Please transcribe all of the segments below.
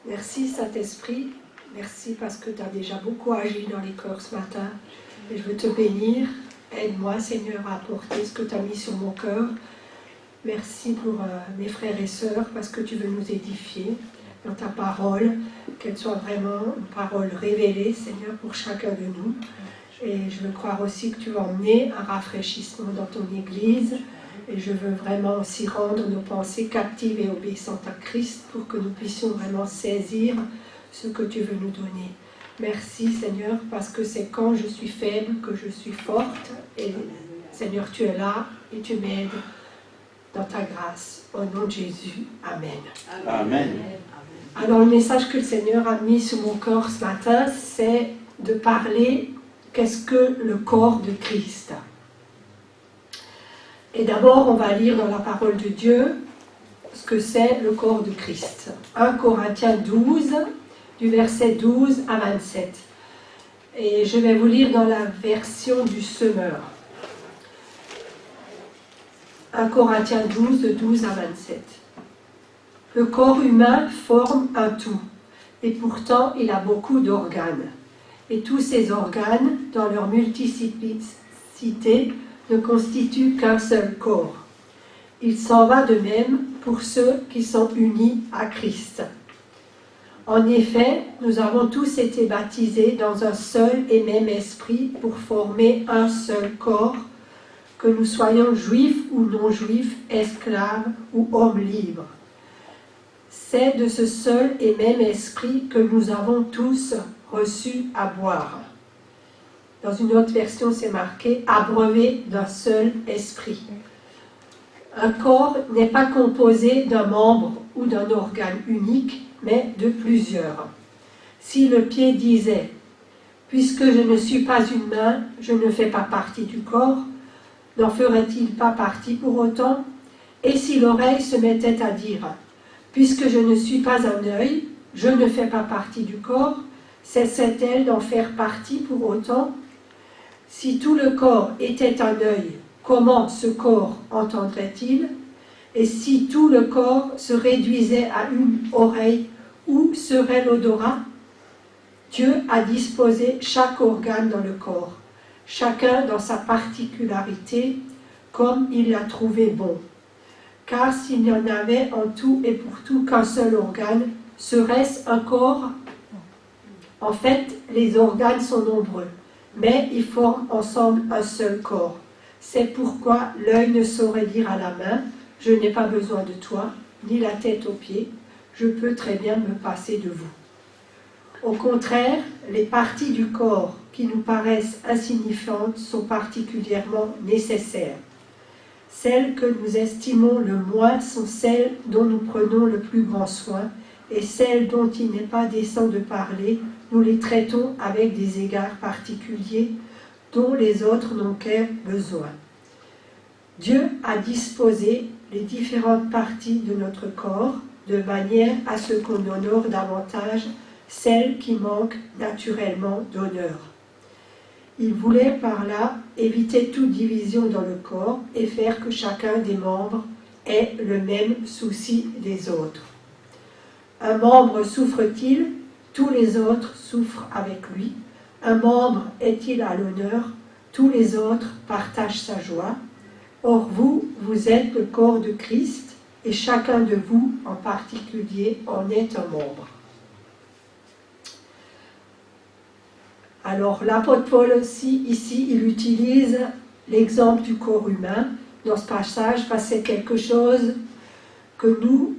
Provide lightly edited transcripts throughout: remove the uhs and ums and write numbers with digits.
Merci Saint-Esprit, merci parce que tu as déjà beaucoup agi dans les cœurs ce matin. Et je veux te bénir. Aide-moi Seigneur à apporter ce que tu as mis sur mon cœur. Merci pour mes frères et sœurs parce que tu veux nous édifier dans ta parole, qu'elle soit vraiment une parole révélée Seigneur pour chacun de nous. Et je veux croire aussi que tu vas emmener un rafraîchissement dans ton Église. Et je veux vraiment aussi rendre nos pensées captives et obéissantes à Christ pour que nous puissions vraiment saisir ce que tu veux nous donner. Merci Seigneur, parce que c'est quand je suis faible que je suis forte. Et Seigneur, tu es là et tu m'aides dans ta grâce. Au nom de Jésus, Amen. Amen. Alors le message que le Seigneur a mis sur mon cœur ce matin, c'est de parler qu'est-ce que le corps de Christ. Et d'abord, on va lire dans la parole de Dieu ce que c'est le corps de Christ. 1 Corinthiens 12, du verset 12 à 27. Et je vais vous lire dans la version du Semeur. 1 Corinthiens 12, de 12 à 27. Le corps humain forme un tout, et pourtant il a beaucoup d'organes. Et tous ces organes, dans leur multiplicité, ne constituent qu'un seul corps. Il s'en va de même pour ceux qui sont unis à Christ. En effet, nous avons tous été baptisés dans un seul et même esprit pour former un seul corps, que nous soyons juifs ou non-juifs, esclaves ou hommes libres. C'est de ce seul et même esprit que nous avons tous reçu à boire. Dans une autre version, c'est marqué « abreuvé d'un seul esprit ». Un corps n'est pas composé d'un membre ou d'un organe unique, mais de plusieurs. Si le pied disait « puisque je ne suis pas une main, je ne fais pas partie du corps », n'en ferait-il pas partie pour autant? Et si l'oreille se mettait à dire « puisque je ne suis pas un œil, je ne fais pas partie du corps », cesserait-elle d'en faire partie pour autant? Si tout le corps était un œil, comment ce corps entendrait-il? Et si tout le corps se réduisait à une oreille, où serait l'odorat? Dieu a disposé chaque organe dans le corps, chacun dans sa particularité, comme il l'a trouvé bon. Car s'il n'y en avait en tout et pour tout qu'un seul organe, serait-ce un corps? En fait, les organes sont nombreux, mais ils forment ensemble un seul corps. C'est pourquoi l'œil ne saurait dire à la main « je n'ai pas besoin de toi », ni la tête aux pieds « je peux très bien me passer de vous ». Au contraire, les parties du corps qui nous paraissent insignifiantes sont particulièrement nécessaires. Celles que nous estimons le moins sont celles dont nous prenons le plus grand soin, et celles dont il n'est pas décent de parler, nous les traitons avec des égards particuliers dont les autres n'ont qu'un besoin. Dieu a disposé les différentes parties de notre corps de manière à ce qu'on honore davantage celles qui manquent naturellement d'honneur. Il voulait par là éviter toute division dans le corps et faire que chacun des membres ait le même souci des autres. Un membre souffre-t-il? Tous les autres souffrent avec lui. Un membre est-il à l'honneur? Tous les autres partagent sa joie. Or vous, vous êtes le corps de Christ, et chacun de vous, en particulier, en est un membre. Alors l'apôtre Paul aussi, ici, il utilise l'exemple du corps humain dans ce passage, parce que c'est quelque chose que nous,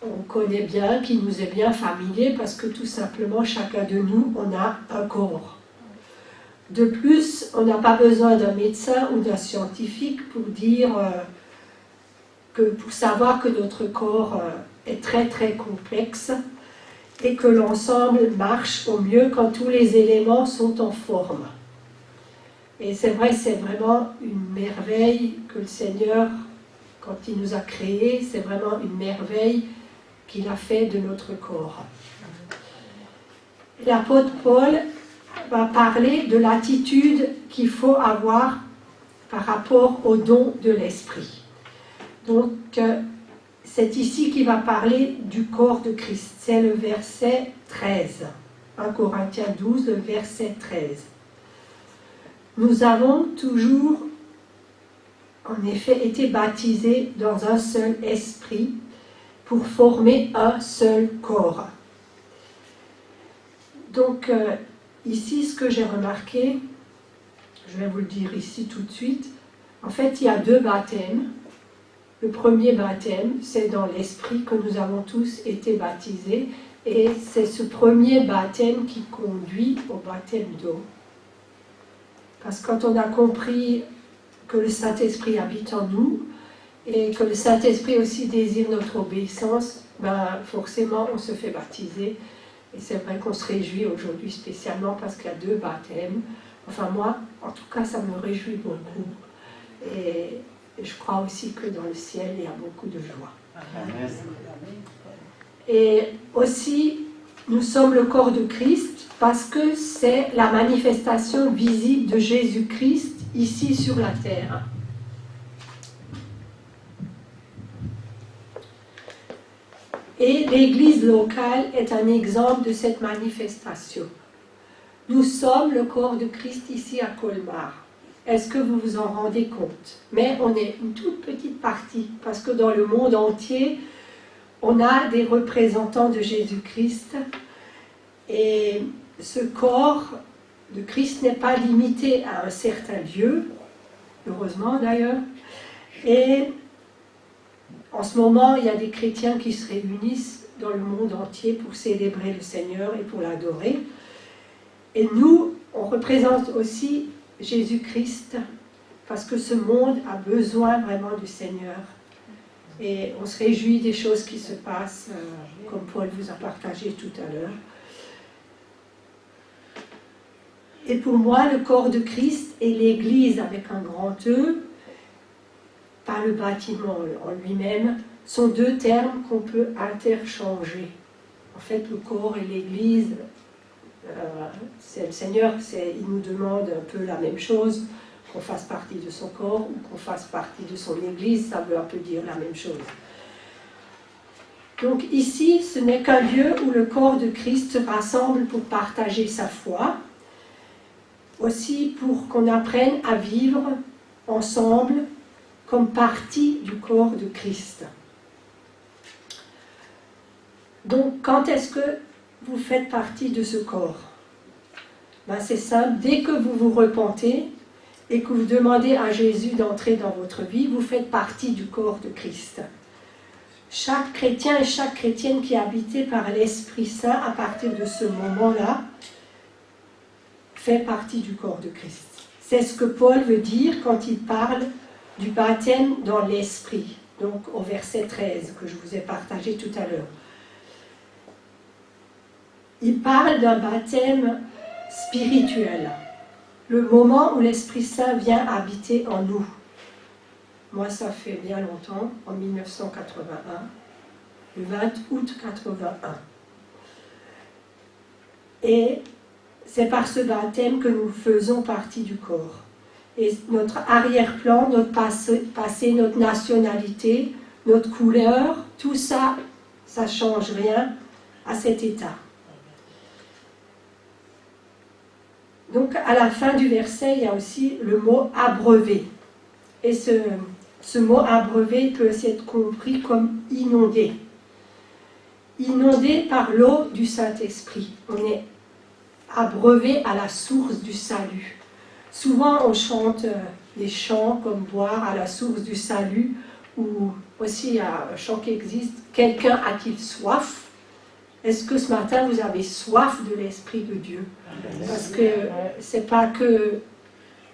on connaît bien, qui nous est bien familier, parce que tout simplement, chacun de nous, on a un corps. De plus, on n'a pas besoin d'un médecin ou d'un scientifique pour dire pour savoir que notre corps est très très complexe et que l'ensemble marche au mieux quand tous les éléments sont en forme. Et c'est vrai, c'est vraiment une merveille que le Seigneur, quand il nous a créés, c'est vraiment une merveille qu'il a fait de notre corps. L'apôtre Paul va parler de l'attitude qu'il faut avoir par rapport au don de l'esprit. Donc, c'est ici qu'il va parler du corps de Christ. C'est le verset 13. 1 Corinthiens 12, le verset 13. Nous avons toujours, en effet, été baptisés dans un seul esprit pour former un seul corps. Donc, ici, ce que j'ai remarqué, je vais vous le dire ici tout de suite, en fait, il y a deux baptêmes. Le premier baptême, c'est dans l'esprit que nous avons tous été baptisés, et c'est ce premier baptême qui conduit au baptême d'eau. Parce que quand on a compris que le Saint-Esprit habite en nous, et que le Saint-Esprit aussi désire notre obéissance, ben forcément on se fait baptiser. Et c'est vrai qu'on se réjouit aujourd'hui spécialement parce qu'il y a deux baptêmes. Enfin moi, en tout cas, ça me réjouit beaucoup. Et je crois aussi que dans le ciel, il y a beaucoup de joie. Amen. Et aussi, nous sommes le corps de Christ parce que c'est la manifestation visible de Jésus-Christ ici sur la terre. Et l'Église locale est un exemple de cette manifestation. Nous sommes le corps de Christ ici à Colmar. Est-ce que vous vous en rendez compte? Mais on est une toute petite partie, parce que dans le monde entier, on a des représentants de Jésus-Christ. Et ce corps de Christ n'est pas limité à un certain lieu, heureusement d'ailleurs. Et en ce moment, il y a des chrétiens qui se réunissent dans le monde entier pour célébrer le Seigneur et pour l'adorer. Et nous, on représente aussi Jésus-Christ, parce que ce monde a besoin vraiment du Seigneur. Et on se réjouit des choses qui se passent, comme Paul vous a partagé tout à l'heure. Et pour moi, le corps de Christ et l'Église avec un grand E, pas le bâtiment en lui-même, sont deux termes qu'on peut interchanger. En fait, le corps et l'Église, c'est le Seigneur, il nous demande un peu la même chose, qu'on fasse partie de son corps ou qu'on fasse partie de son Église, ça veut un peu dire la même chose. Donc ici, ce n'est qu'un lieu où le corps de Christ se rassemble pour partager sa foi, aussi pour qu'on apprenne à vivre ensemble comme partie du corps de Christ. Donc, quand est-ce que vous faites partie de ce corps? Ben, c'est simple, dès que vous vous repentez et que vous demandez à Jésus d'entrer dans votre vie, vous faites partie du corps de Christ. Chaque chrétien et chaque chrétienne qui est habité par l'Esprit Saint, à partir de ce moment-là, fait partie du corps de Christ. C'est ce que Paul veut dire quand il parle du baptême dans l'Esprit, donc au verset 13 que je vous ai partagé tout à l'heure. Il parle d'un baptême spirituel, le moment où l'Esprit Saint vient habiter en nous. Moi, ça fait bien longtemps, en 1981, le 20 août 81. Et c'est par ce baptême que nous faisons partie du corps. Et notre arrière-plan, notre passé, notre nationalité, notre couleur, tout ça, ça ne change rien à cet état. Donc, à la fin du verset, il y a aussi le mot « abreuver ». Et ce mot « abreuver » peut aussi être compris comme « inondé ». Inondé par l'eau du Saint-Esprit. On est abreuvé à la source du salut. Souvent, on chante des chants comme « boire à la source du salut » ou aussi il y a un chant qui existe « Quelqu'un a-t-il soif ?» Est-ce que ce matin, vous avez soif de l'Esprit de Dieu? Parce que ce n'est pas qu'il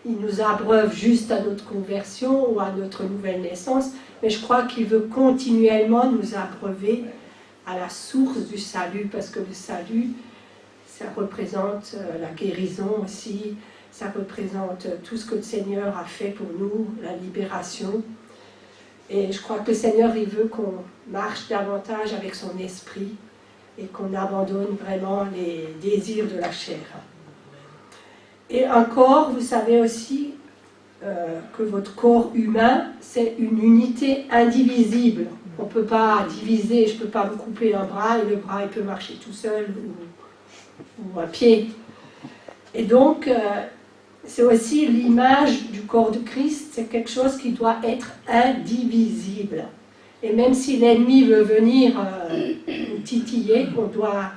nous abreuve juste à notre conversion ou à notre nouvelle naissance, mais je crois qu'il veut continuellement nous abreuver à la source du salut, parce que le salut, ça représente la guérison aussi, ça représente tout ce que le Seigneur a fait pour nous, la libération. Et je crois que le Seigneur, il veut qu'on marche davantage avec son esprit, et qu'on abandonne vraiment les désirs de la chair. Et un corps, vous savez aussi que votre corps humain, c'est une unité indivisible On ne peut pas diviser, je ne peux pas me couper un bras et le bras il peut marcher tout seul ou à pied. Et donc, c'est aussi l'image du corps de Christ, c'est quelque chose qui doit être indivisible. Et même si l'ennemi veut venir nous titiller, on doit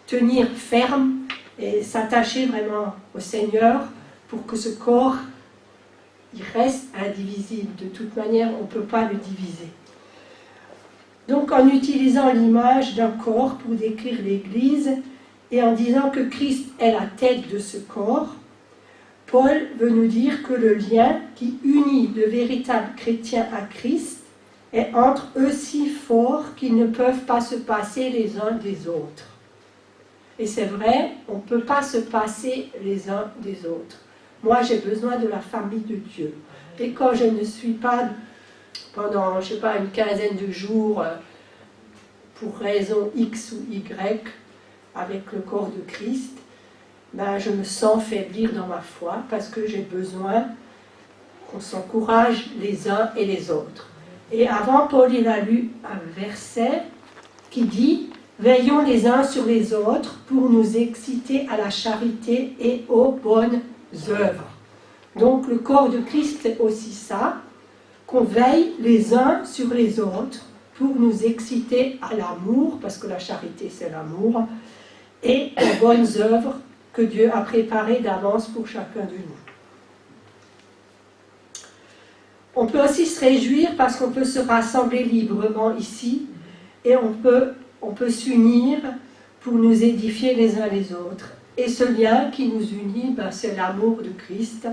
tenir ferme et s'attacher vraiment au Seigneur pour que ce corps il reste indivisible. De toute manière, on ne peut pas le diviser. Donc, en utilisant l'image d'un corps pour décrire l'Église et en disant que Christ est la tête de ce corps, Paul veut nous dire que le lien qui unit de véritables chrétiens à Christ est entre eux si fort qu'ils ne peuvent pas se passer les uns des autres. Et c'est vrai, on ne peut pas se passer les uns des autres. Moi, j'ai besoin de la famille de Dieu. Et quand je ne suis pas pendant, je ne sais pas, une quinzaine de jours, pour raison X ou Y, avec le corps de Christ, ben, je me sens faiblir dans ma foi parce que j'ai besoin qu'on s'encourage les uns et les autres. Et avant, Paul il a lu un verset qui dit « Veillons les uns sur les autres pour nous exciter à la charité et aux bonnes œuvres. » Donc le corps de Christ, c'est aussi ça, qu'on veille les uns sur les autres pour nous exciter à l'amour, parce que la charité c'est l'amour, et aux bonnes œuvres que Dieu a préparées d'avance pour chacun de nous. On peut aussi se réjouir parce qu'on peut se rassembler librement ici et on peut s'unir pour nous édifier les uns les autres. Et ce lien qui nous unit, ben, c'est l'amour de Christ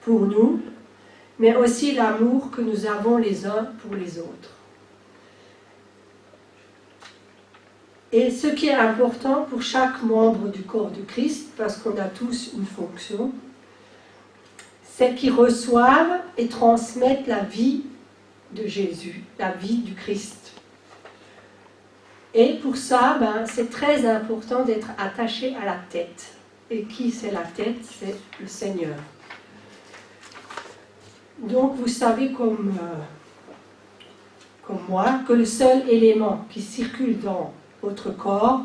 pour nous, mais aussi l'amour que nous avons les uns pour les autres. Et ce qui est important pour chaque membre du corps de Christ, parce qu'on a tous une fonction, c'est qu'ils reçoivent et transmettent la vie de Jésus, la vie du Christ. Et pour ça, ben, c'est très important d'être attaché à la tête. Et qui c'est la tête? C'est le Seigneur. Donc vous savez comme moi que le seul élément qui circule dans votre corps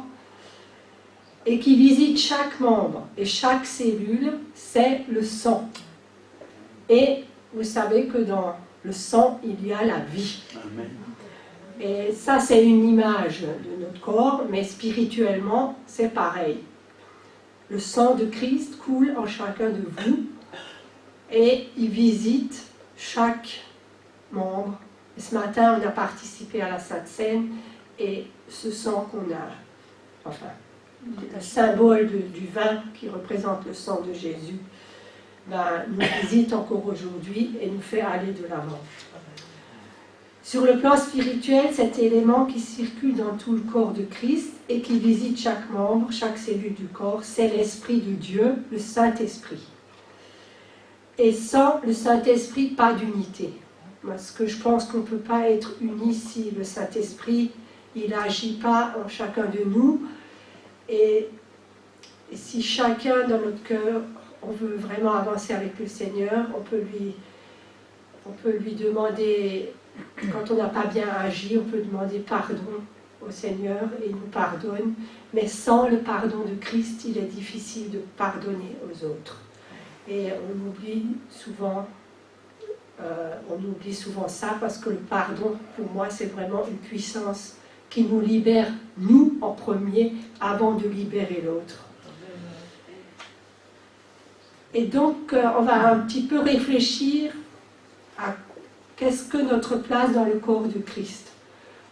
et qui visite chaque membre et chaque cellule, c'est le sang. Et vous savez que dans le sang, il y a la vie. Amen. Et ça, c'est une image de notre corps, mais spirituellement, c'est pareil. Le sang de Christ coule en chacun de vous et il visite chaque membre. Et ce matin, on a participé à la Sainte Seine et ce sang qu'on a, enfin, un symbole du vin qui représente le sang de Jésus, ben, nous visite encore aujourd'hui et nous fait aller de l'avant. Sur le plan spirituel, cet élément qui circule dans tout le corps de Christ et qui visite chaque membre, chaque cellule du corps, c'est l'Esprit de Dieu, le Saint-Esprit. Et sans le Saint-Esprit, pas d'unité. Parce que je pense qu'on ne peut pas être unis si le Saint-Esprit, il n'agit pas en chacun de nous. Et si chacun dans notre cœur, on veut vraiment avancer avec le Seigneur, on peut lui demander, quand on n'a pas bien agi, on peut demander pardon au Seigneur et il nous pardonne. Mais sans le pardon de Christ, il est difficile de pardonner aux autres. Et on oublie souvent ça parce que le pardon, pour moi, c'est vraiment une puissance qui nous libère, nous, en premier, avant de libérer l'autre. Et donc, on va un petit peu réfléchir à qu'est-ce que notre place dans le corps de Christ.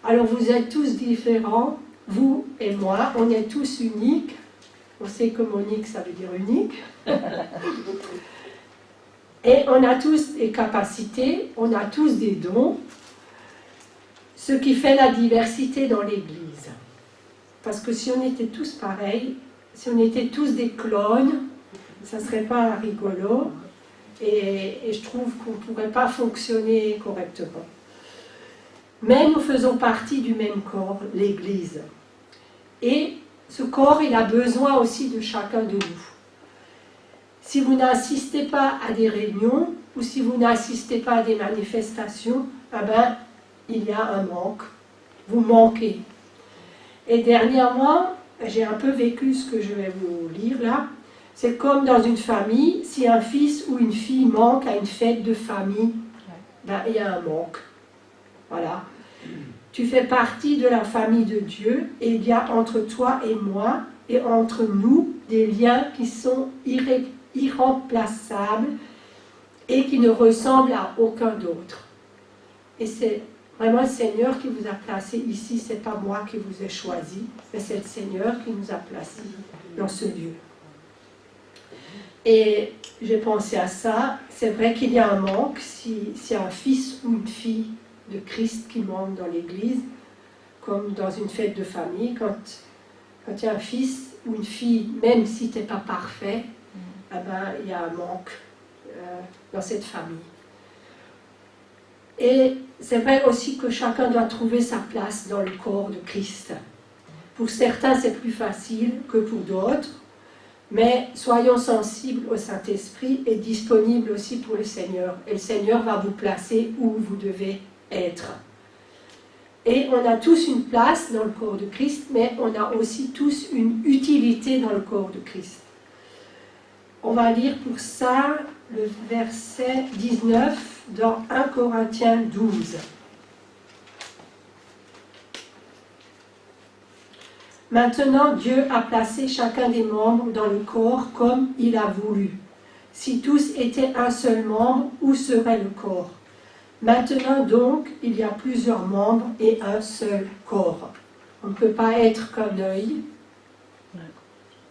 Alors, vous êtes tous différents, vous et moi, on est tous uniques. On sait que monique, ça veut dire unique. Et on a tous des capacités, on a tous des dons, ce qui fait la diversité dans l'Église. Parce que si on était tous pareils, si on était tous des clones, ça ne serait pas rigolo. Et je trouve qu'on ne pourrait pas fonctionner correctement. Mais nous faisons partie du même corps, l'Église. Et ce corps, il a besoin aussi de chacun de nous. Si vous n'assistez pas à des réunions, ou si vous n'assistez pas à des manifestations, eh ben, il y a un manque, vous manquez. Et dernièrement, j'ai un peu vécu ce que je vais vous lire là. C'est comme dans une famille, si un fils ou une fille manque à une fête de famille, ben, il y a un manque. Voilà. Tu fais partie de la famille de Dieu et il y a entre toi et moi et entre nous des liens qui sont irremplaçables et qui ne ressemblent à aucun d'autre. Et c'est vraiment le Seigneur qui vous a placé ici, c'est pas moi qui vous ai choisi, mais c'est le Seigneur qui nous a placés dans ce lieu. Et j'ai pensé à ça, c'est vrai qu'il y a un manque si un fils ou une fille de Christ qui manque dans l'église, comme dans une fête de famille, quand il y a un fils ou une fille, même si tu n'es pas parfait, eh ben, il y a un manque dans cette famille. Et c'est vrai aussi que chacun doit trouver sa place dans le corps de Christ. Pour certains, c'est plus facile que pour d'autres, mais soyons sensibles au Saint-Esprit et disponibles aussi pour le Seigneur. Et le Seigneur va vous placer où vous devez être. Et on a tous une place dans le corps de Christ, mais on a aussi tous une utilité dans le corps de Christ. On va lire pour ça le verset 19 dans 1 Corinthiens 12. Maintenant, Dieu a placé chacun des membres dans le corps comme il a voulu. Si tous étaient un seul membre, où serait le corps? Maintenant donc, il y a plusieurs membres et un seul corps. On ne peut pas être qu'un œil,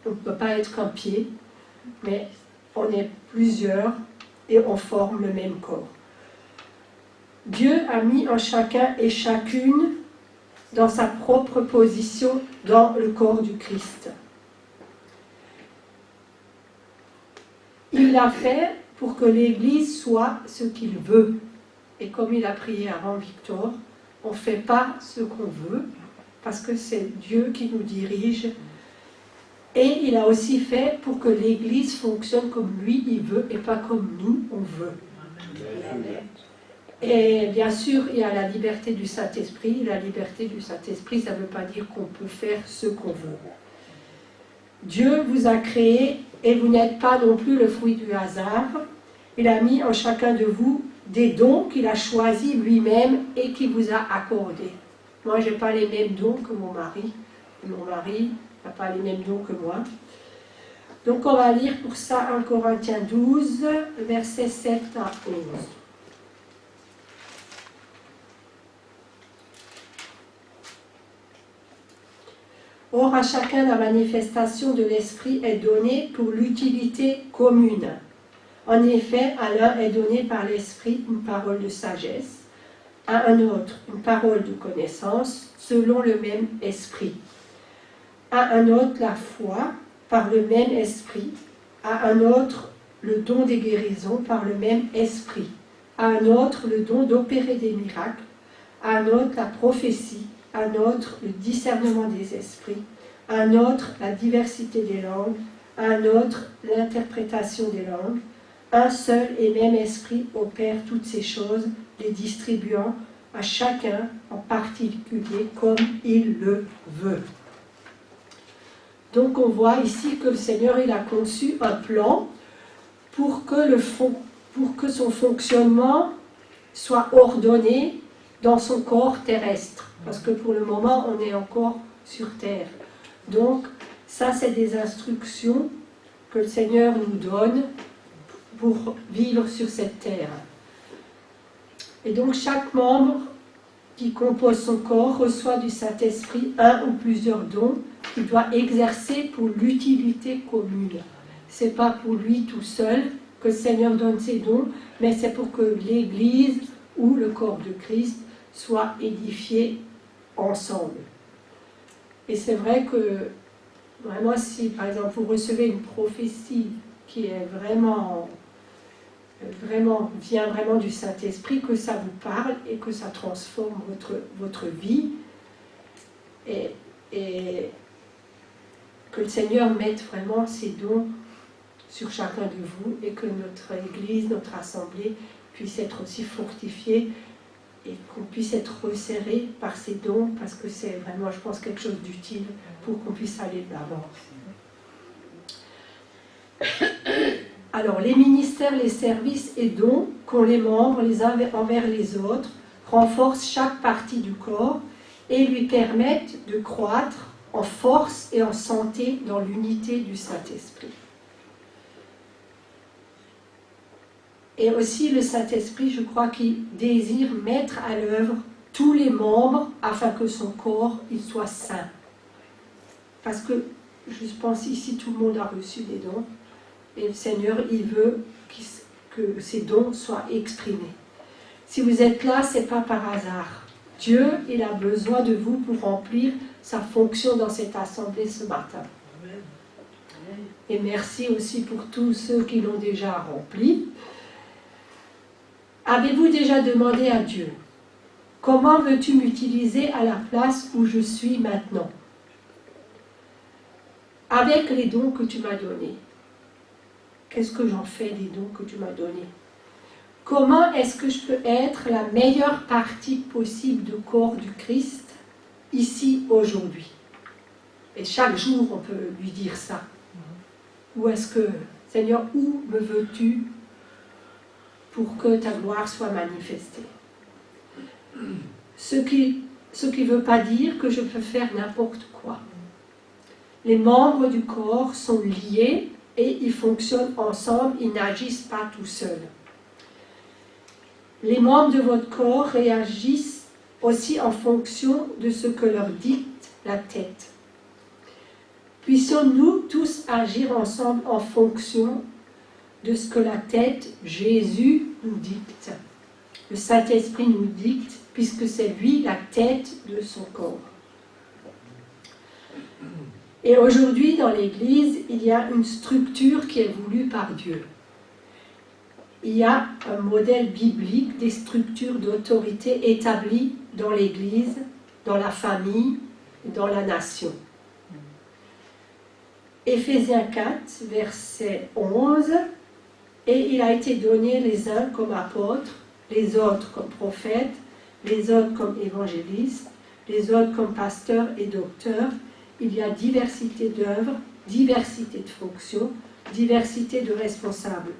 on ne peut pas être qu'un pied, mais on est plusieurs et on forme le même corps. Dieu a mis en chacun et chacune dans sa propre position dans le corps du Christ. Il l'a fait pour que l'Église soit ce qu'il veut. Et comme il a prié avant Victor, on ne fait pas ce qu'on veut, parce que c'est Dieu qui nous dirige. Et il a aussi fait pour que l'Église fonctionne comme lui, il veut, et pas comme nous, on veut. Et bien sûr, il y a la liberté du Saint-Esprit. La liberté du Saint-Esprit, ça ne veut pas dire qu'on peut faire ce qu'on veut. Dieu vous a créé et vous n'êtes pas non plus le fruit du hasard. Il a mis en chacun de vous des dons qu'il a choisis lui-même et qu'il vous a accordés. Moi, je n'ai pas les mêmes dons que mon mari. Mon mari n'a pas les mêmes dons que moi. Donc, on va lire pour ça 1 Corinthiens 12, versets 7 à 11. Or, à chacun, la manifestation de l'Esprit est donnée pour l'utilité commune. En effet, à l'un est donné par l'Esprit une parole de sagesse, à un autre une parole de connaissance, selon le même Esprit. À un autre la foi, par le même Esprit. À un autre le don des guérisons, par le même Esprit. À un autre le don d'opérer des miracles. À un autre la prophétie. À un autre le discernement des esprits. À un autre la diversité des langues. À un autre l'interprétation des langues. Un seul et même esprit opère toutes ces choses, les distribuant à chacun en particulier comme il le veut. Donc on voit ici que le Seigneur il a conçu un plan pour que son fonctionnement soit ordonné dans son corps terrestre. Parce que pour le moment, on est encore sur terre. Donc ça, c'est des instructions que le Seigneur nous donne pour vivre sur cette terre. Et donc chaque membre qui compose son corps reçoit du Saint-Esprit un ou plusieurs dons qu'il doit exercer pour l'utilité commune. Ce n'est pas pour lui tout seul que le Seigneur donne ses dons, mais c'est pour que l'Église ou le corps de Christ soit édifié ensemble. Et c'est vrai que vraiment si par exemple vous recevez une prophétie qui est vient vraiment du Saint-Esprit, que ça vous parle et que ça transforme votre vie et que le Seigneur mette vraiment ses dons sur chacun de vous et que notre Église, notre assemblée puisse être aussi fortifiée et qu'on puisse être resserré par ces dons, parce que c'est vraiment, je pense, quelque chose d'utile pour qu'on puisse aller de l'avant. Alors, les ministères, les services et dons qu'ont les membres les uns envers les autres renforcent chaque partie du corps et lui permettent de croître en force et en santé dans l'unité du Saint-Esprit. Et aussi le Saint-Esprit, je crois qu'il désire mettre à l'œuvre tous les membres afin que son corps il soit sain. Parce que je pense ici tout le monde a reçu des dons et le Seigneur il veut que ces dons soient exprimés. Si vous êtes là, ce n'est pas par hasard. Dieu il a besoin de vous pour remplir sa fonction dans cette assemblée ce matin. Et merci aussi pour tous ceux qui l'ont déjà rempli. Avez-vous déjà demandé à Dieu, comment veux-tu m'utiliser à la place où je suis maintenant? Avec les dons que tu m'as donnés, qu'est-ce que j'en fais des dons que tu m'as donnés? Comment est-ce que je peux être la meilleure partie possible du corps du Christ, ici, aujourd'hui? Et chaque jour, on peut lui dire ça. Ou est-ce que, Seigneur, où me veux-tu pour que ta gloire soit manifestée? Ce qui ne veut pas dire que je peux faire n'importe quoi. Les membres du corps sont liés et ils fonctionnent ensemble, ils n'agissent pas tout seuls. Les membres de votre corps réagissent aussi en fonction de ce que leur dicte la tête. Puissions-nous tous agir ensemble en fonction de ce que la tête, Jésus, nous dicte. Le Saint-Esprit nous dicte, puisque c'est lui la tête de son corps. Et aujourd'hui, dans l'Église, il y a une structure qui est voulue par Dieu. Il y a un modèle biblique des structures d'autorité établies dans l'Église, dans la famille, dans la nation. Éphésiens 4, verset 11, et il a été donné les uns comme apôtres, les autres comme prophètes, les autres comme évangélistes, les autres comme pasteurs et docteurs. Il y a diversité d'œuvres, diversité de fonctions, diversité de responsables.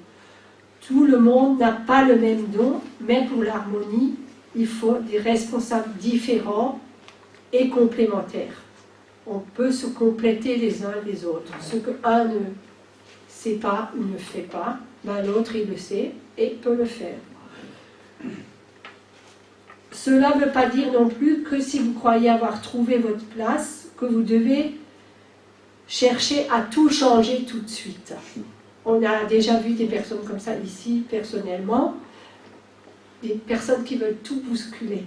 Tout le monde n'a pas le même don, mais pour l'harmonie, il faut des responsables différents et complémentaires. On peut se compléter les uns les autres. Ce qu'un ne sait pas ou ne fait pas, ben l'autre il le sait et peut le faire. Cela ne veut pas dire non plus que si vous croyez avoir trouvé votre place, que vous devez chercher à tout changer tout de suite. On a déjà vu des personnes comme ça ici, personnellement, des personnes qui veulent tout bousculer.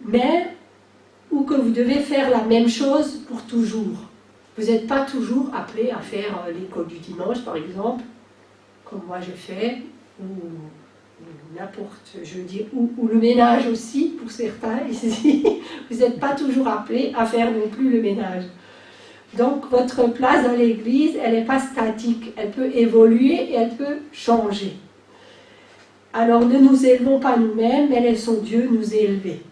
Mais, ou que vous devez faire la même chose pour toujours. Vous n'êtes pas toujours appelé à faire l'école du dimanche, par exemple, comme moi j'ai fait, ou n'importe, je veux dire, ou le ménage aussi, pour certains ici. Vous n'êtes pas toujours appelé à faire non plus le ménage. Donc, votre place dans l'Église, elle n'est pas statique. Elle peut évoluer et elle peut changer. Alors, ne nous élevons pas nous-mêmes, mais laissons Dieu nous élever.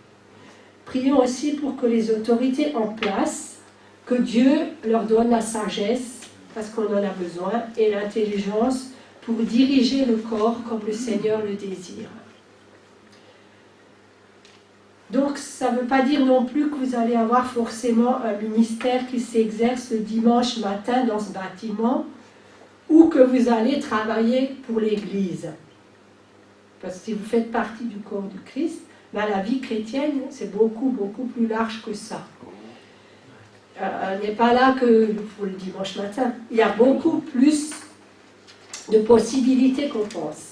Prions aussi pour que les autorités en place, que Dieu leur donne la sagesse, parce qu'on en a besoin, et l'intelligence pour diriger le corps comme le Seigneur le désire. Donc, ça ne veut pas dire non plus que vous allez avoir forcément un ministère qui s'exerce le dimanche matin dans ce bâtiment, ou que vous allez travailler pour l'Église. Parce que si vous faites partie du corps du Christ, ben la vie chrétienne, c'est beaucoup, beaucoup plus large que ça. Elle n'est pas là que pour le dimanche matin. Il y a beaucoup plus de possibilités qu'on pense.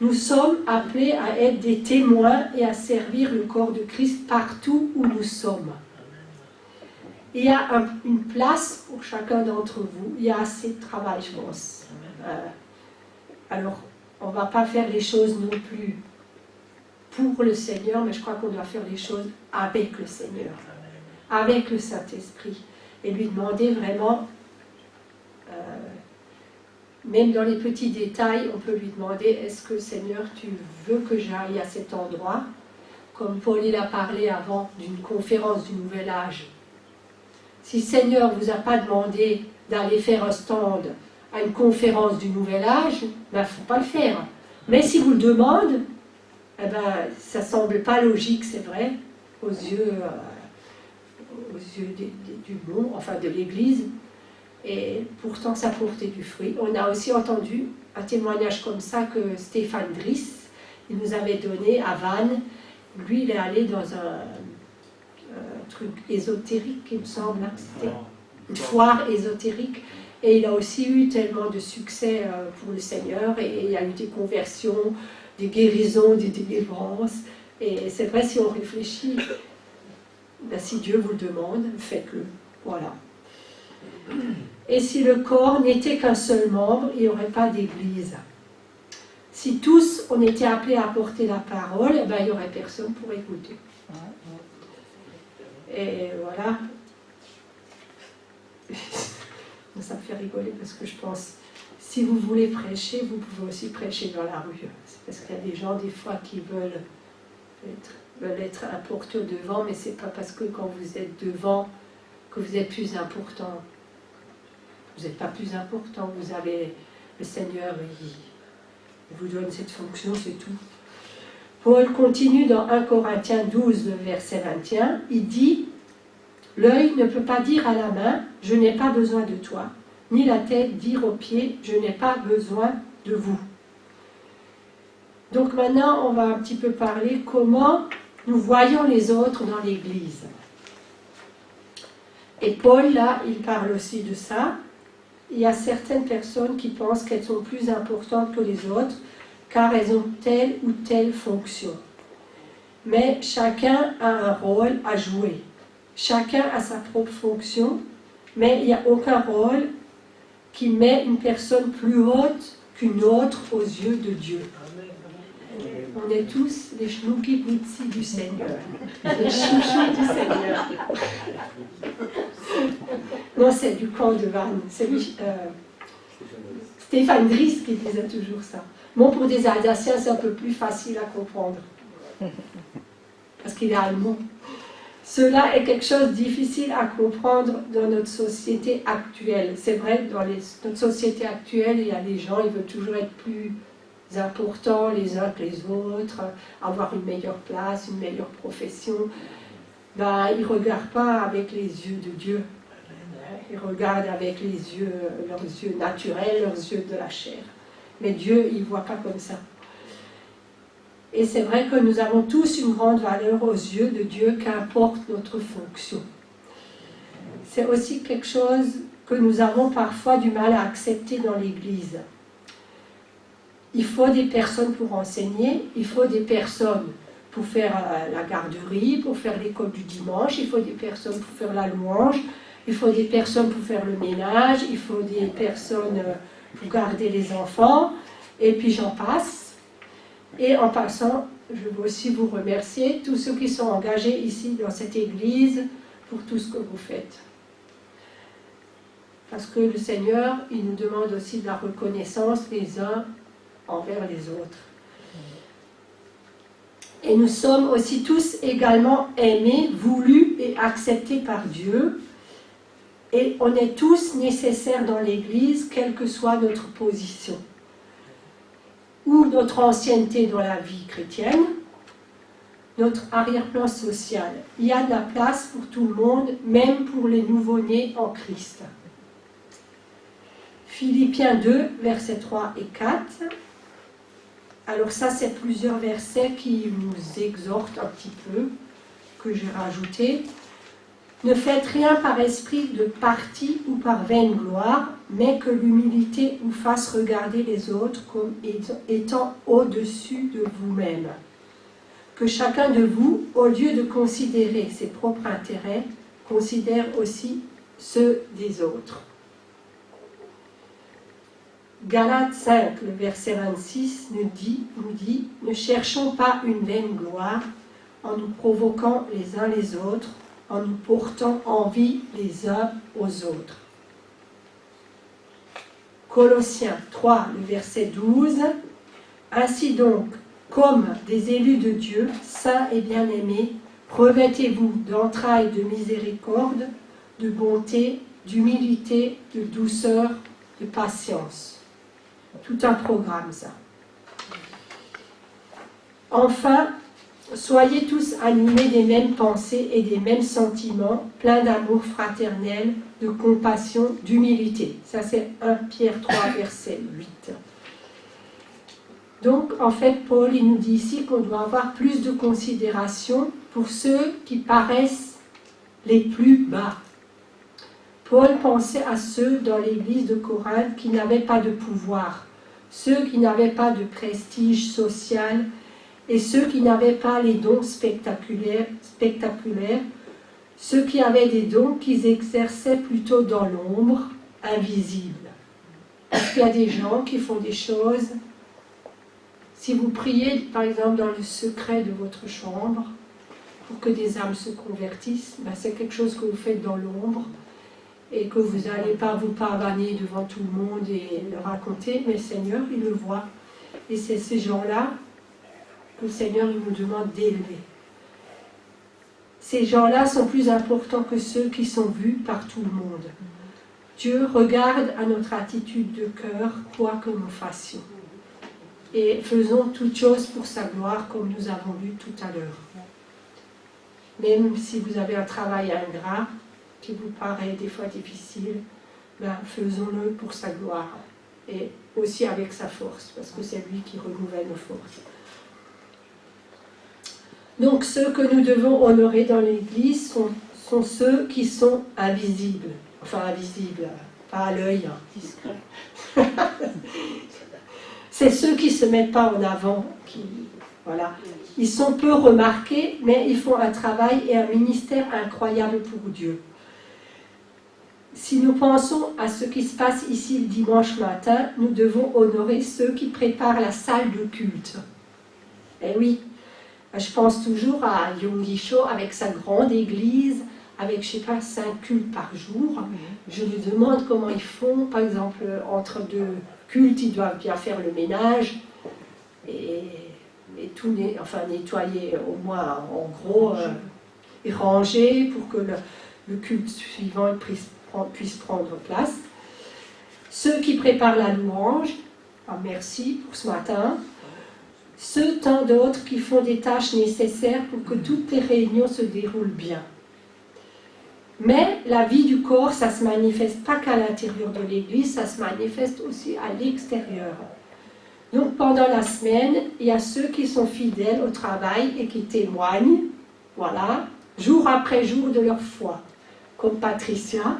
Nous sommes appelés à être des témoins et à servir le corps de Christ partout où nous sommes. Il y a une place pour chacun d'entre vous. Il y a assez de travail, je pense. Alors, on ne va pas faire les choses non plus pour le Seigneur, mais je crois qu'on doit faire les choses avec le Seigneur, avec le Saint-Esprit, et lui demander vraiment même dans les petits détails, on peut lui demander, est-ce que Seigneur, tu veux que j'aille à cet endroit? Comme Paul il a parlé avant d'une conférence du Nouvel Âge. Si Seigneur ne vous a pas demandé d'aller faire un stand à une conférence du Nouvel Âge, ben, il ne faut pas le faire. Mais si vous le demande, eh ben, ça ne semble pas logique, c'est vrai, aux yeux du monde, enfin de l'Église. Et pourtant, ça portait du fruit. On a aussi entendu un témoignage comme ça que Stéphane Driss, il nous avait donné à Vannes. Lui, il est allé dans un truc ésotérique, il me semble, hein. C'était une foire ésotérique. Et il a aussi eu tellement de succès pour le Seigneur. Et il y a eu des conversions, des guérisons, des délivrances. Et c'est vrai, si on réfléchit, ben, si Dieu vous le demande, faites-le. Voilà. Et si le corps n'était qu'un seul membre, il n'y aurait pas d'église. Si tous on était appelés à porter la parole, eh ben, il n'y aurait personne pour écouter. Et voilà. Ça me fait rigoler parce que je pense, si vous voulez prêcher, vous pouvez aussi prêcher dans la rue. C'est parce qu'il y a des gens des fois qui veulent être un porteur devant, mais c'est pas parce que quand vous êtes devant que vous êtes plus important. Vous n'êtes pas plus important, vous avez le Seigneur, il vous donne cette fonction, c'est tout. Paul continue dans 1 Corinthiens 12, verset 21, il dit « L'œil ne peut pas dire à la main, je n'ai pas besoin de toi, ni la tête dire aux pieds, je n'ai pas besoin de vous. » Donc maintenant, on va un petit peu parler comment nous voyons les autres dans l'Église. Et Paul, là, il parle aussi de ça. Il y a certaines personnes qui pensent qu'elles sont plus importantes que les autres car elles ont telle ou telle fonction. Mais chacun a un rôle à jouer. Chacun a sa propre fonction, mais il n'y a aucun rôle qui met une personne plus haute qu'une autre aux yeux de Dieu. On est tous les chnouki-boutsi du Seigneur. Les chouchous du Seigneur. Non, c'est du camp de Vannes. C'est Stéphane Driss qui disait toujours ça. Bon, pour des Alsaciens, c'est un peu plus facile à comprendre. Parce qu'il est allemand. Cela est quelque chose de difficile à comprendre dans notre société actuelle. C'est vrai, dans notre société actuelle, il y a des gens, ils veulent toujours être plus importants les uns que les autres, avoir une meilleure place, une meilleure profession. Ben, ils ne regardent pas avec les yeux de Dieu. Ils regardent avec leurs yeux naturels, leurs yeux de la chair. Mais Dieu, il ne voit pas comme ça. Et c'est vrai que nous avons tous une grande valeur aux yeux de Dieu, qu'importe notre fonction. C'est aussi quelque chose que nous avons parfois du mal à accepter dans l'Église. Il faut des personnes pour enseigner, il faut des personnes pour faire la garderie, pour faire l'école du dimanche, il faut des personnes pour faire la louange, il faut des personnes pour faire le ménage, il faut des personnes pour garder les enfants, et puis j'en passe. Et en passant, je veux aussi vous remercier, tous ceux qui sont engagés ici dans cette église, pour tout ce que vous faites. Parce que le Seigneur, il nous demande aussi de la reconnaissance les uns envers les autres. Et nous sommes aussi tous également aimés, voulus et acceptés par Dieu. Et on est tous nécessaires dans l'Église, quelle que soit notre position ou notre ancienneté dans la vie chrétienne, notre arrière-plan social. Il y a de la place pour tout le monde, même pour les nouveau-nés en Christ. Philippiens 2, versets 3 et 4. Alors ça, c'est plusieurs versets qui nous exhortent un petit peu, que j'ai rajouté. Ne faites rien par esprit de parti ou par vaine gloire, mais que l'humilité vous fasse regarder les autres comme étant au-dessus de vous-même. Que chacun de vous, au lieu de considérer ses propres intérêts, considère aussi ceux des autres. Galates 5, le verset 26 nous dit « Ne cherchons pas une vaine gloire en nous provoquant les uns les autres, en nous portant envie les uns aux autres. » Colossiens 3, le verset 12. Ainsi donc, comme des élus de Dieu, saints et bien-aimés, revêtez-vous d'entrailles de miséricorde, de bonté, d'humilité, de douceur, de patience. Tout un programme, ça. Enfin, soyez tous animés des mêmes pensées et des mêmes sentiments, pleins d'amour fraternel, de compassion, d'humilité. Ça, c'est 1 Pierre 3, verset 8. Donc, en fait, Paul, il nous dit ici qu'on doit avoir plus de considération pour ceux qui paraissent les plus bas. Paul pensait à ceux dans l'église de Corinthe qui n'avaient pas de pouvoir, ceux qui n'avaient pas de prestige social et ceux qui n'avaient pas les dons spectaculaires, ceux qui avaient des dons qu'ils exerçaient plutôt dans l'ombre, invisible. Parce qu'il y a des gens qui font des choses. Si vous priez, par exemple, dans le secret de votre chambre, pour que des âmes se convertissent, ben c'est quelque chose que vous faites dans l'ombre et que vous n'allez pas vous pavaner devant tout le monde et le raconter, mais le Seigneur, il le voit. Et c'est ces gens-là que le Seigneur il nous demande d'élever. Ces gens-là sont plus importants que ceux qui sont vus par tout le monde. Dieu regarde à notre attitude de cœur, quoi que nous fassions. Et faisons toutes choses pour sa gloire, comme nous avons lu tout à l'heure. Même si vous avez un travail ingrat, qui vous paraît des fois difficile, ben faisons-le pour sa gloire. Et aussi avec sa force, parce que c'est lui qui renouvelle nos forces. Donc ceux que nous devons honorer dans l'Église sont ceux qui sont invisibles. Enfin invisibles, pas à l'œil. Hein. C'est ceux qui ne se mettent pas en avant. Voilà. Ils sont peu remarqués, mais ils font un travail et un ministère incroyable pour Dieu. Si nous pensons à ce qui se passe ici le dimanche matin, nous devons honorer ceux qui préparent la salle de culte. Eh oui, je pense toujours à Yonggi-sho avec sa grande église, avec, je ne sais pas, 5 cultes par jour. Je lui demande comment ils font. Par exemple, entre 2 cultes, ils doivent bien faire le ménage et tout nettoyer au moins en gros et ranger pour que le culte suivant puisse prendre place. Ceux qui préparent la louange, merci pour ce matin. Ceux tant d'autres qui font des tâches nécessaires pour que toutes les réunions se déroulent bien. Mais la vie du corps, ça ne se manifeste pas qu'à l'intérieur de l'église, ça se manifeste aussi à l'extérieur. Donc pendant la semaine, il y a ceux qui sont fidèles au travail et qui témoignent, voilà, jour après jour de leur foi. Comme Patricia.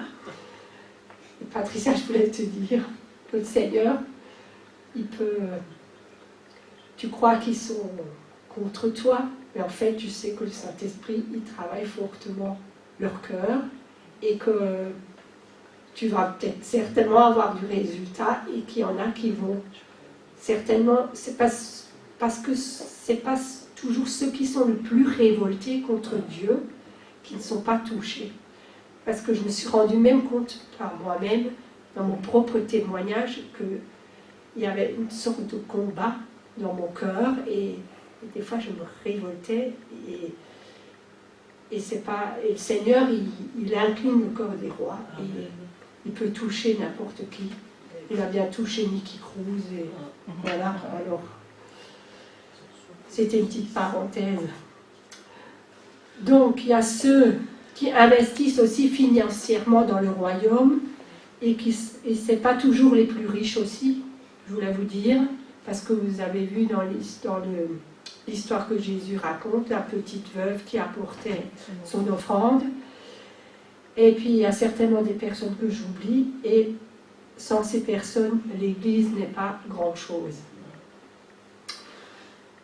Et Patricia, je voulais te dire, le Seigneur, il peut... Tu crois qu'ils sont contre toi, mais en fait, tu sais que le Saint-Esprit, il travaille fortement leur cœur et que tu vas peut-être certainement avoir du résultat et qu'il y en a qui vont certainement, c'est parce que c'est pas toujours ceux qui sont le plus révoltés contre Dieu qui ne sont pas touchés. Parce que je me suis rendu même compte par moi-même, dans mon propre témoignage, qu'il y avait une sorte de combat dans mon cœur et des fois je me révoltais et c'est pas, et le Seigneur il incline le corps des rois et il peut toucher n'importe qui. Il a bien touché Nicky Cruz et voilà. Alors c'était une petite parenthèse. Donc il y a ceux qui investissent aussi financièrement dans le royaume et c'est pas toujours les plus riches aussi, je voulais vous dire. Parce que vous avez vu dans l'histoire que Jésus raconte, la petite veuve qui apportait son offrande. Et puis il y a certainement des personnes que j'oublie, et sans ces personnes, l'Église n'est pas grand-chose.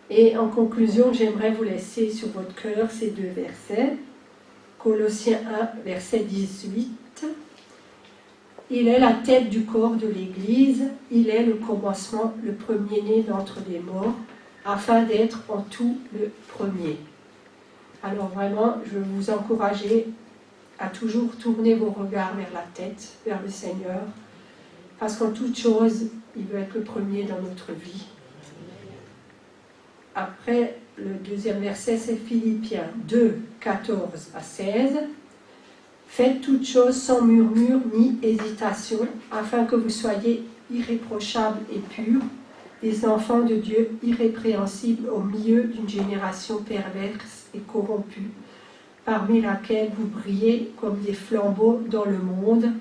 Et en conclusion, j'aimerais vous laisser sur votre cœur ces 2 versets. Colossiens 1, verset 18. Il est la tête du corps de l'Église, il est le commencement, le premier-né d'entre les morts, afin d'être en tout le premier. Alors vraiment, je veux vous encourager à toujours tourner vos regards vers la tête, vers le Seigneur, parce qu'en toute chose, il veut être le premier dans notre vie. Après, le deuxième verset, c'est Philippiens 2, 14 à 16. Faites toutes choses sans murmure ni hésitation, afin que vous soyez irréprochables et purs, des enfants de Dieu irrépréhensibles au milieu d'une génération perverse et corrompue, parmi laquelle vous brillez comme des flambeaux dans le monde,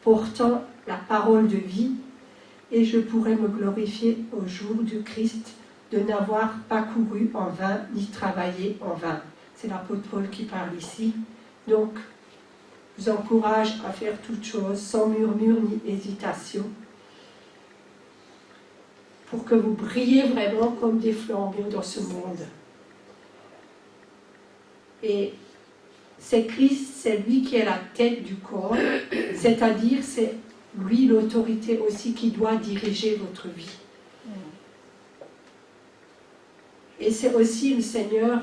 portant la parole de vie, et je pourrai me glorifier au jour du Christ de n'avoir pas couru en vain, ni travaillé en vain. C'est l'apôtre Paul qui parle ici. Donc, je vous encourage à faire toutes choses sans murmure ni hésitation, pour que vous brillez vraiment comme des flambeaux dans ce monde. Et c'est Christ, c'est lui qui est la tête du corps, c'est-à-dire c'est lui l'autorité aussi qui doit diriger votre vie. Et c'est aussi le Seigneur,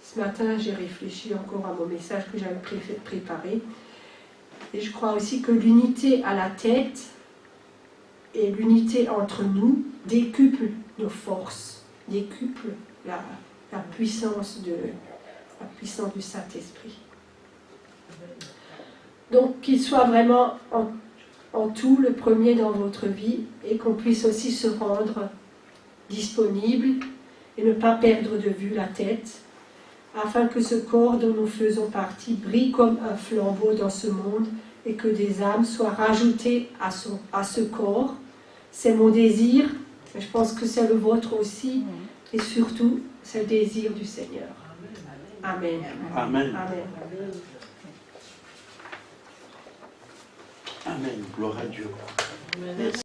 ce matin j'ai réfléchi encore à mon message que j'avais préparé, et je crois aussi que l'unité à la tête et l'unité entre nous décuple nos forces, décuple la puissance du Saint-Esprit. Donc qu'il soit vraiment en tout le premier dans votre vie et qu'on puisse aussi se rendre disponible et ne pas perdre de vue la tête, afin que ce corps dont nous faisons partie brille comme un flambeau dans ce monde et que des âmes soient rajoutées à ce corps. C'est mon désir, mais je pense que c'est le vôtre aussi, et surtout, c'est le désir du Seigneur. Amen. Amen. Amen. Amen. Gloire à Dieu. Amen.